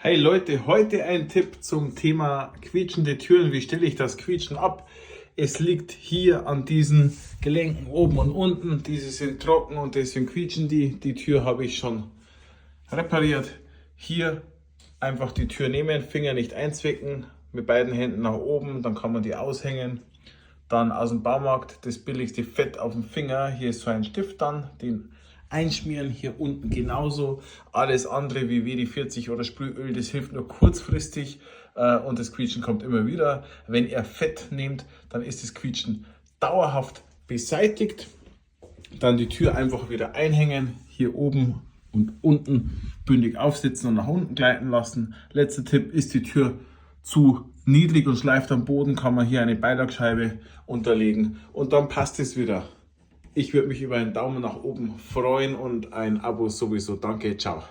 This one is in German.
Hey Leute, heute ein Tipp zum Thema quietschende Türen. Wie stelle ich das Quietschen ab? Es liegt hier an diesen Gelenken oben und unten. Diese sind trocken und deswegen quietschen die. Die Tür habe ich schon repariert. Hier einfach die Tür nehmen, Finger nicht einzwicken, mit beiden Händen nach oben, dann kann man die aushängen. Dann aus dem Baumarkt das billigste Fett auf dem Finger. Hier ist so ein Stift dann, den einschmieren, hier unten genauso. Alles andere wie WD-40 oder Sprühöl, das hilft nur kurzfristig und das Quietschen kommt immer wieder. Wenn ihr Fett nehmt, dann ist das Quietschen dauerhaft beseitigt. Dann die Tür einfach wieder einhängen, hier oben und unten bündig aufsitzen und nach unten gleiten lassen. Letzter Tipp: ist die Tür zu niedrig und schleift am Boden, kann man hier eine Beilagscheibe unterlegen und dann passt es wieder. Ich würde mich über einen Daumen nach oben freuen und ein Abo sowieso. Danke, ciao.